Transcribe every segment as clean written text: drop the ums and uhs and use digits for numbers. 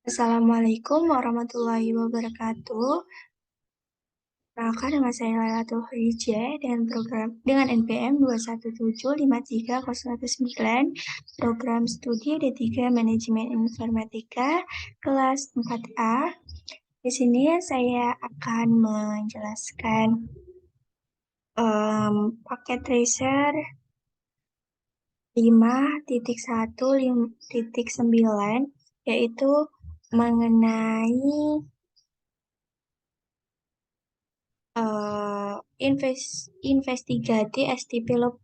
Assalamualaikum warahmatullahi wabarakatuh. Perkenalkan, nama saya Lailatul Hijjah dengan NPM 217530119, program studi D3 Manajemen Informatika kelas 4A. Di sini saya akan menjelaskan paket tracer 5.1.9, yaitu mengenai investigasi STP loop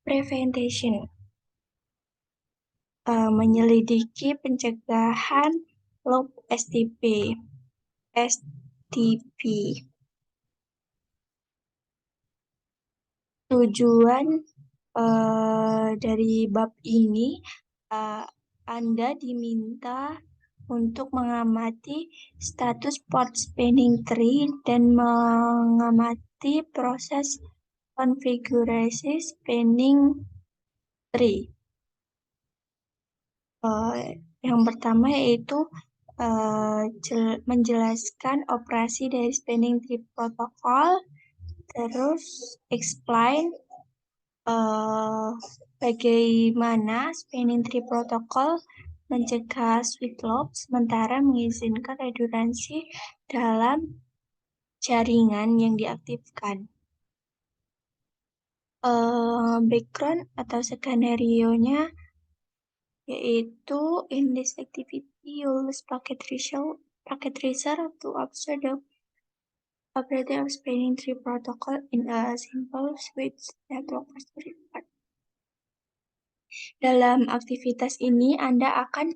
prevention, menyelidiki pencegahan loop STP. Tujuan dari bab ini, Anda diminta untuk mengamati status port spanning tree dan mengamati proses konfigurasi spanning tree. Yang pertama yaitu menjelaskan operasi dari spanning tree protocol, terus explain bagaimana spanning tree protocol mencegah switch loop sementara mengizinkan redundansi dalam jaringan yang diaktifkan. Background atau skenario-nya yaitu in this activity you use packet tracer to observe the operability of spanning tree protocol in a simple switch network. Dalam aktivitas ini Anda akan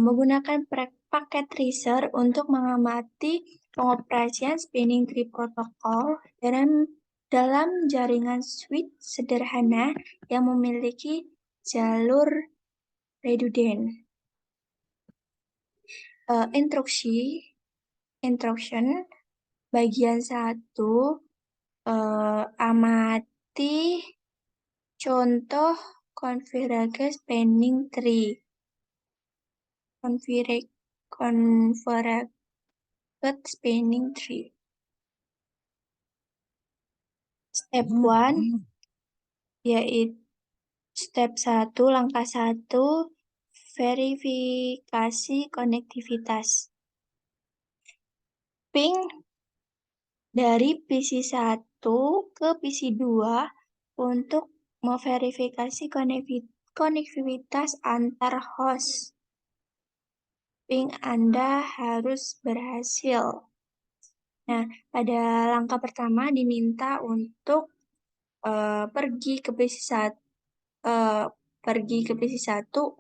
menggunakan packet tracer untuk mengamati pengoperasian spanning tree protocol dalam jaringan switch sederhana yang memiliki jalur redundant. Instruction bagian 1, amati contoh konfigurasi spanning tree. Configure spanning tree. Step 1 yaitu step 1, langkah 1, verifikasi konektivitas. Ping dari PC1 ke PC2 untuk memverifikasi konektivitas antar host. Ping Anda harus berhasil. Nah, pada langkah pertama diminta untuk pergi ke PC1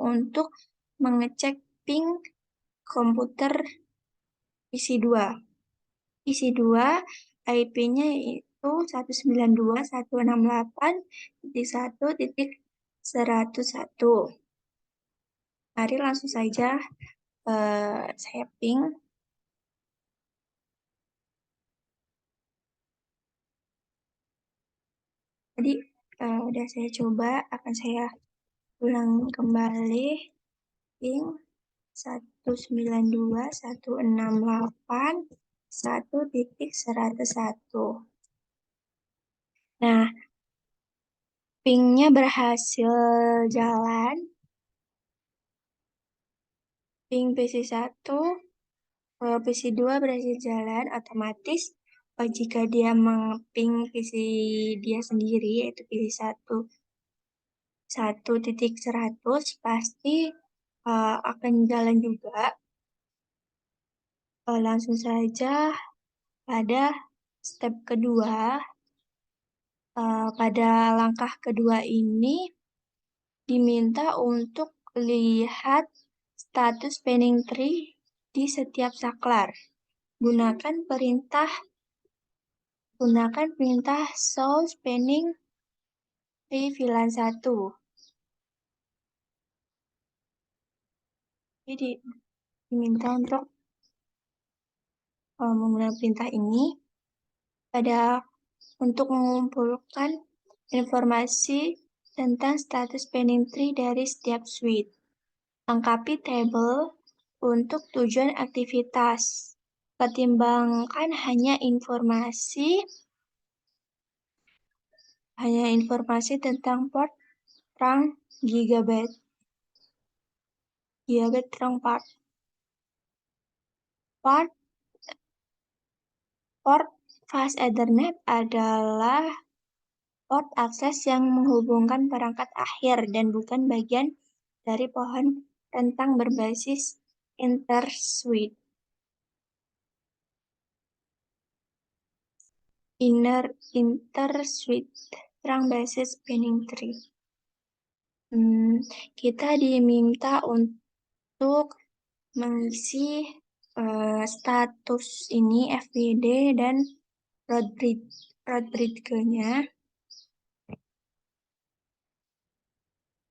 untuk mengecek ping komputer PC2. PC2 IP-nya yaitu 192.168.1.101. Mari langsung saja saya ping. Tadi udah saya coba, akan saya ulang kembali. Ping 192.168.1.101. Nah, pingnya berhasil jalan. Ping PC1, PC2 berhasil jalan otomatis. Jika dia meng-ping PC dia sendiri, yaitu PC1 1.100, pasti akan jalan juga. Langsung saja pada step kedua. Pada langkah kedua ini diminta untuk lihat status spanning tree di setiap saklar. Gunakan perintah show spanning tree VLAN 1. Jadi diminta untuk menggunakan perintah ini untuk mengumpulkan informasi tentang status spanning tree dari setiap switch. Lengkapi tabel untuk tujuan aktivitas. Pertimbangkan hanya informasi tentang port rang gigabit rang port fast Ethernet adalah port akses yang menghubungkan perangkat akhir dan bukan bagian dari pohon rentang berbasis InterSuite. InterSuite rang basis spinning tree. Kita diminta untuk mengisi status ini FWD dan road bridge-nya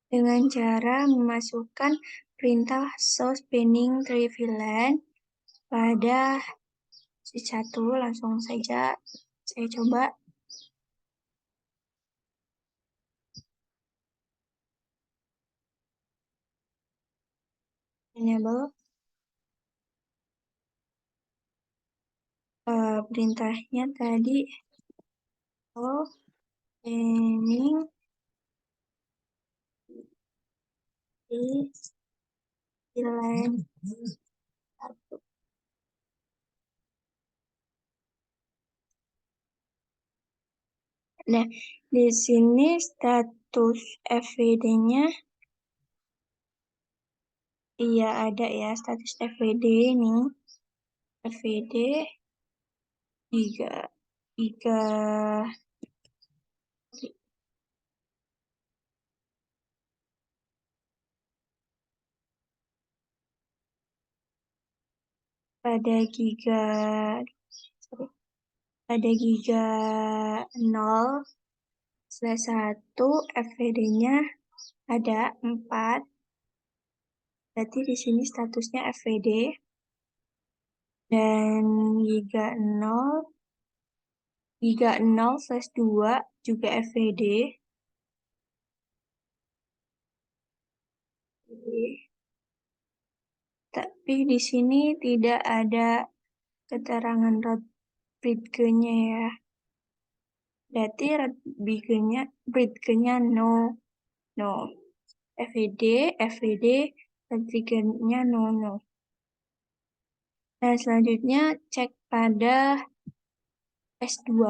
dengan cara memasukkan perintah show spinning tree VLAN pada switch 1. Langsung saja saya coba. Enable. Perintahnya tadi spinning di VLAN 1. Nah, di sini status FWD-nya iya ada ya, status FWD nih. FWD 3 pada giga pada giga 0/1 FWD-nya ada 4. Berarti di sini statusnya FWD dan giga 0/2 juga FWD. Tapi di sini tidak ada keterangan root bridge-nya ya. Berarti root bridge-nya no. FWD, root bridge-nya no. Nah, selanjutnya cek pada S2,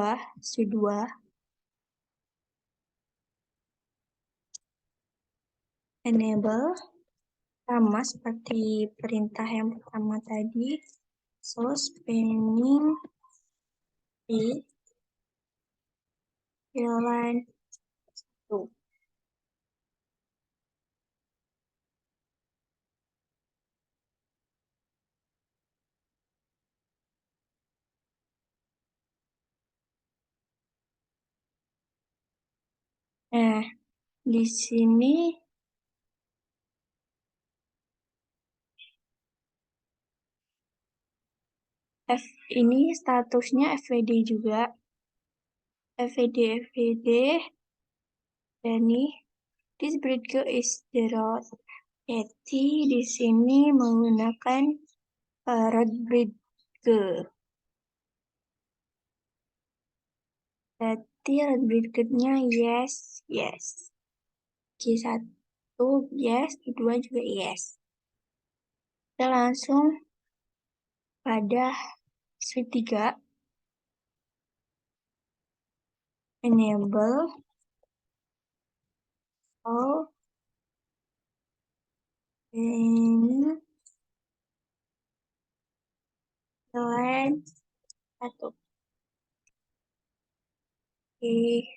enable, sama seperti perintah yang pertama tadi, so spinning di VLAN 1. Nah, di sini ini statusnya FWD juga. FWD, dan nih, this bridge is 0. Jadi di sini menggunakan root bridge. Berarti root bridge-nya yes. G1 yes, G2 juga yes. Kita langsung pada switch 3. Enable all ini VLAN 1. Oke.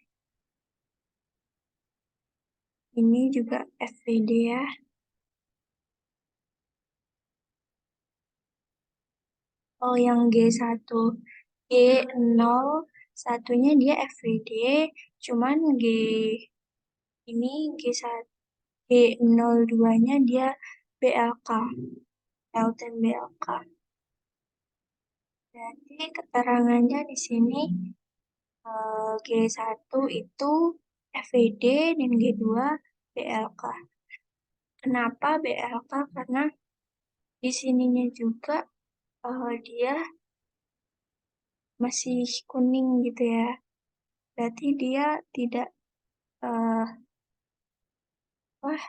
Ini juga FWD ya. Oh, yang G1. G0 satunya dia FWD, cuman ini G1, G02-nya dia BLK, L10 BLK. Jadi keterangannya di sini G1 itu FWD dan G2 BLK. Kenapa BLK? Karena Di sininya juga dia masih kuning gitu ya. Berarti dia tidak eh, wah,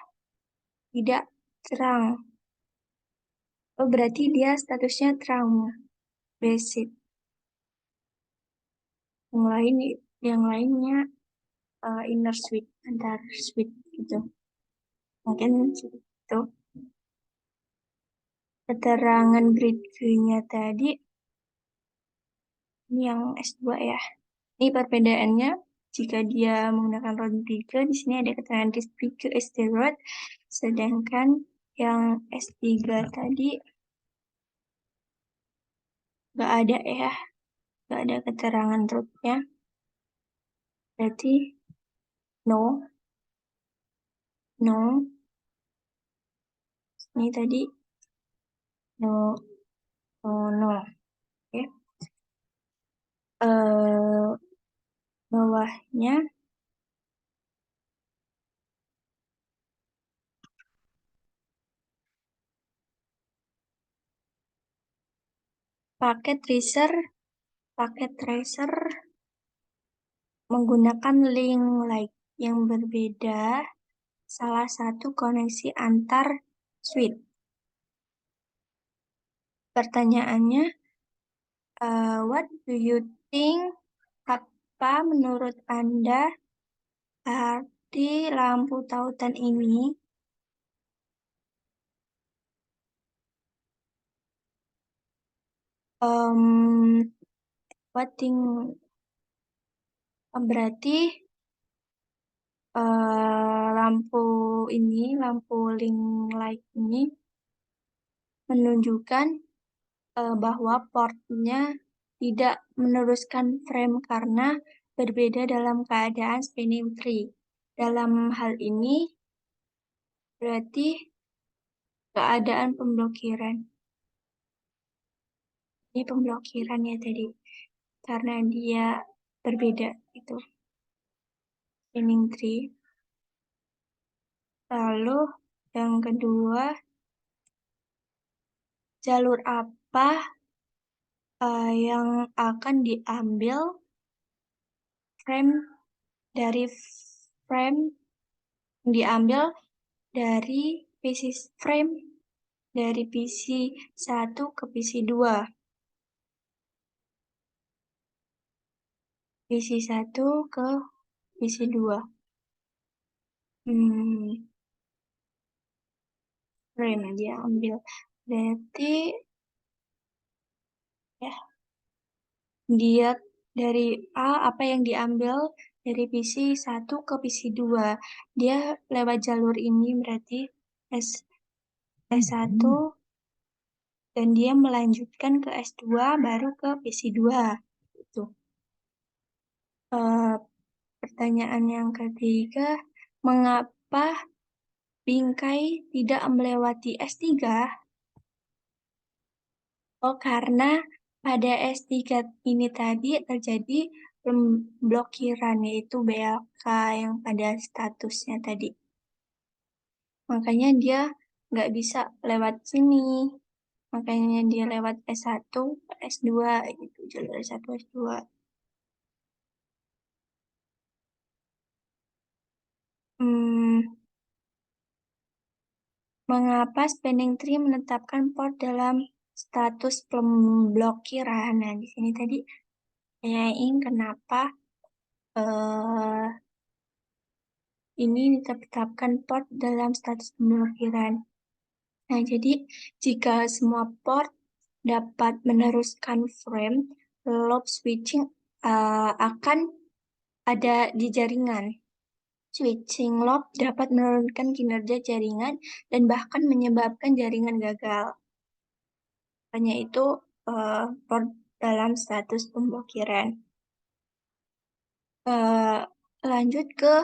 tidak terang. Oh, berarti dia statusnya terang, basic. Yang lain, yang lainnya inner sweet, antar sweet gitu. Mungkin itu keterangan grade Q-nya tadi. Ini yang S2 ya. Ini perbedaannya jika dia menggunakan Rodriguez, di sini ada keterangan Rodriguez esteroid, sedangkan yang S3 tadi nggak ada ya, nggak ada keterangan rootnya. Berarti no, no. Ini tadi no, no, no. Oke. Eh, bawahnya paket tracer menggunakan link like yang berbeda, salah satu koneksi antar switch. Pertanyaannya, what do you think? Apa menurut Anda arti lampu tautan ini? What thing berarti lampu ini, lampu link light ini menunjukkan bahwa portnya tidak meneruskan frame karena berbeda dalam keadaan spinning tree. Dalam hal ini berarti keadaan pemblokiran. Ini pemblokiran ya tadi, karena dia berbeda itu spinning tree. Lalu yang kedua, jalur apa yang akan diambil frame dari frame diambil dari PC frame dari PC 1 ke PC 2. PC 1 ke PC 2. Frame aja ambil. Berarti ya dia dari apa yang diambil dari PC 1 ke PC 2. Dia lewat jalur ini berarti S1 dan dia melanjutkan ke S2 baru ke PC 2. Itu. Pertanyaan yang ketiga, mengapa bingkai tidak melewati S3? Oh, karena pada S3 ini tadi terjadi pemblokiran, yaitu BLK yang pada statusnya tadi. Makanya dia nggak bisa lewat sini. Makanya dia lewat S1, S2, gitu, jalur S1, S2. Mengapa spinning tree menetapkan port dalam status pemblokiran? Nah, di sini tadi tanyain kenapa eh, ini ditetapkan port dalam status pemblokiran. Nah, jadi jika semua port dapat meneruskan frame, loop switching akan ada di jaringan. Switching loop dapat menurunkan kinerja jaringan dan bahkan menyebabkan jaringan gagal. Hanya itu port dalam status pemblokiran. Eh, lanjut ke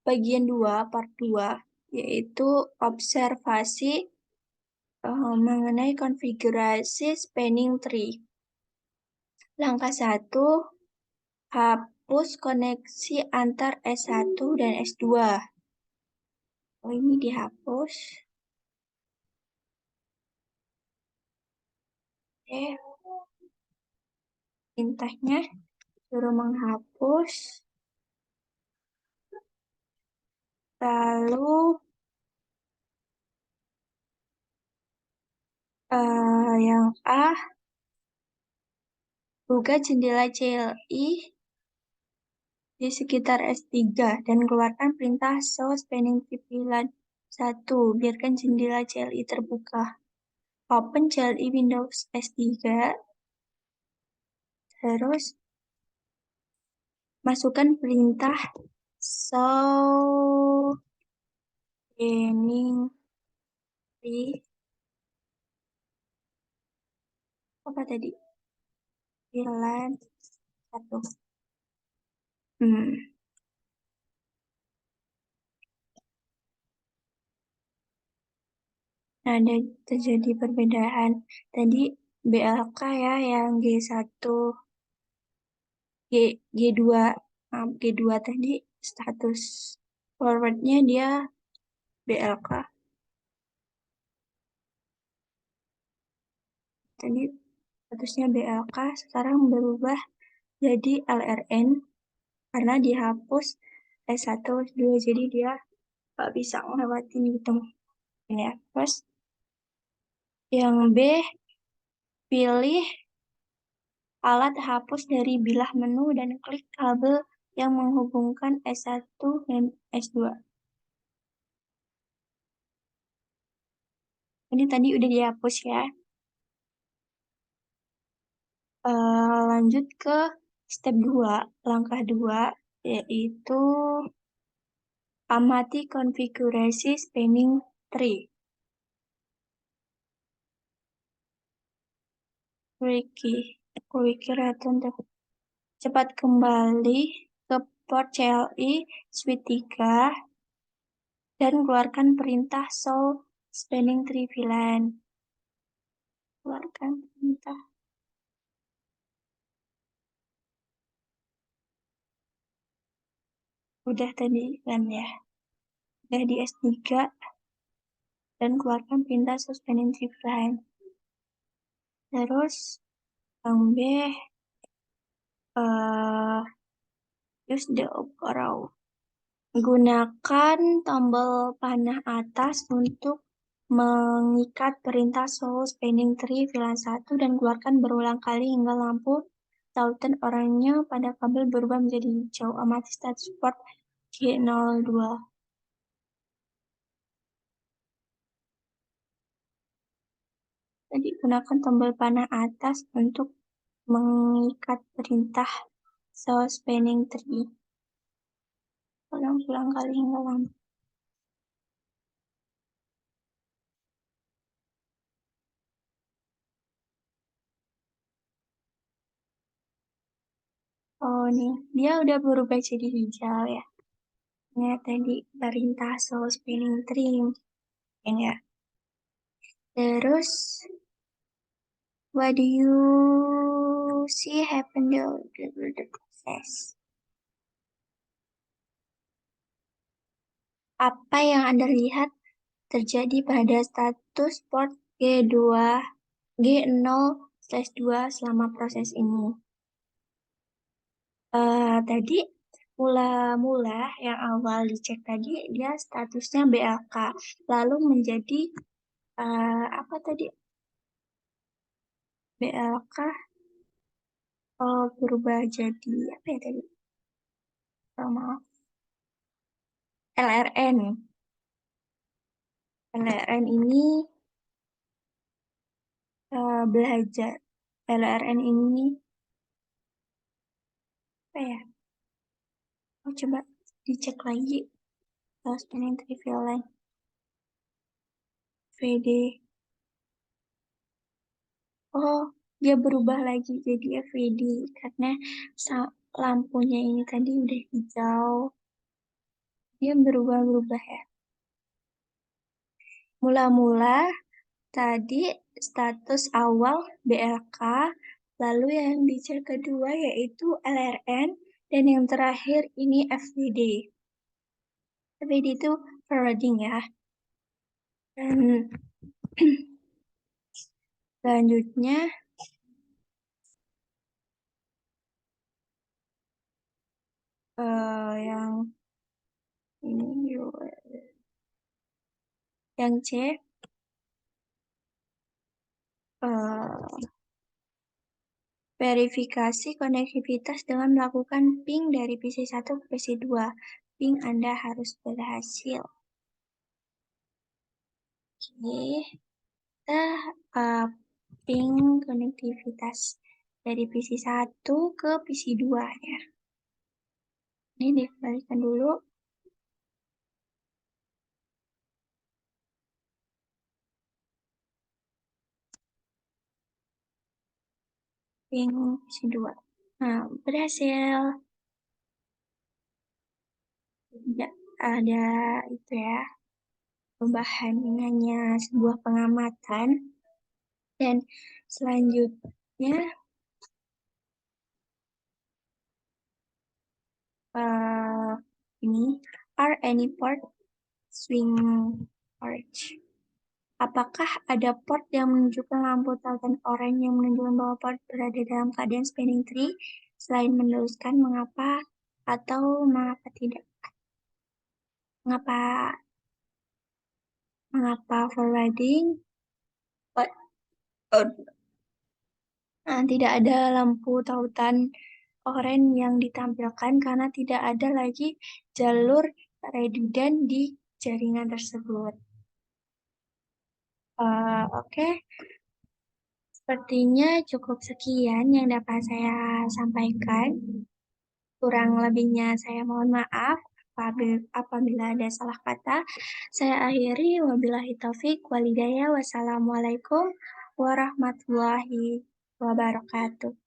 bagian 2, part 2, yaitu observasi mengenai konfigurasi spanning tree. Langkah 1, hapus koneksi antar S1 dan S2. Oh, ini dihapus. Oke, perintahnya suruh menghapus, lalu yang A, buka jendela CLI di sekitar S3 dan keluarkan perintah show spanning trivialan 1. Biarkan jendela CLI terbuka. Open CLI Windows S3, terus masukkan perintah show spanning tree apa tadi? Trivialan 1. Hmm. Ada terjadi perbedaan. Tadi BLK ya yang G1, G2, G2 tadi status forwardnya dia BLK. Tadi statusnya BLK, sekarang berubah jadi LRN karena dihapus S1, S2, jadi dia nggak bisa ngelewatin gitu. Ya, terus yang B, pilih alat hapus dari bilah menu dan klik kabel yang menghubungkan S1 dan S2. Ini tadi udah dihapus ya. Lanjut ke step 2, langkah 2, yaitu amati konfigurasi spanning tree. Wiki return to. Cepat kembali ke port CLI switch 3 dan keluarkan perintah show spanning tree VLAN. Keluarkan perintah. Udah tadi kan ya. Udah di S3 dan keluarkan perintah show spanning tree VLAN. Terus yang B, use the up arrow. Gunakan tombol panah atas untuk mengikat perintah show spanning tree VLAN 1 dan keluarkan berulang kali hingga lampu tautan oranye pada kabel berubah menjadi hijau. Amati status port G02. Jadi gunakan tombol panah atas untuk mengikat perintah show spanning tree. Ulang-ulang kali hingga lampu. Oh nih, dia udah berubah jadi hijau ya. Ya tadi perintah show spinning tree. Ini ya. Terus, what do you see happen during the process? Apa yang Anda lihat terjadi pada status port G2, G0/2 selama proses ini? Tadi mula-mula yang awal dicek tadi dia statusnya BLK, lalu menjadi apa tadi? BLK berubah jadi apa ya tadi? Maaf, LRN. LRN ini belajar. LRN ini apa ya? Oh, coba dicek lagi. Spelling trivial line. VD. Oh, dia berubah lagi jadi FVD karena lampunya ini tadi udah hijau. Dia berubah-berubah ya. Mula-mula tadi status awal BLK, lalu yang dicek kedua yaitu LRN, dan yang terakhir ini FVD. FVD itu forwarding ya. Dan selanjutnya Yang ini dulu, yang C, eee, verifikasi konektivitas dengan melakukan ping dari PC1 ke PC2. Ping Anda harus berhasil. Oke, kita, eee, ping konektivitas dari PC1 ke PC2 ya. Ini dikembalikan dulu, ping PC2. Nah, berhasil. Tidak ada itu ya, perubahan, ini hanya sebuah pengamatan. Dan selanjutnya, uh, ini, are any port swing orange? Apakah ada port yang menunjukkan lampu tautan oranye yang menunjukkan bahwa port berada dalam keadaan spinning tree? Selain meneruskan, mengapa atau mengapa tidak? Mengapa mengapa forwarding? What? Oh, tidak ada lampu tautan oranye yang ditampilkan karena tidak ada lagi jalur redundant di jaringan tersebut. Oke, sepertinya cukup sekian yang dapat saya sampaikan. Kurang lebihnya saya mohon maaf apabila ada salah kata. Saya akhiri, wabillahi taufik walhidayah. Wassalamualaikum warahmatullahi wabarakatuh.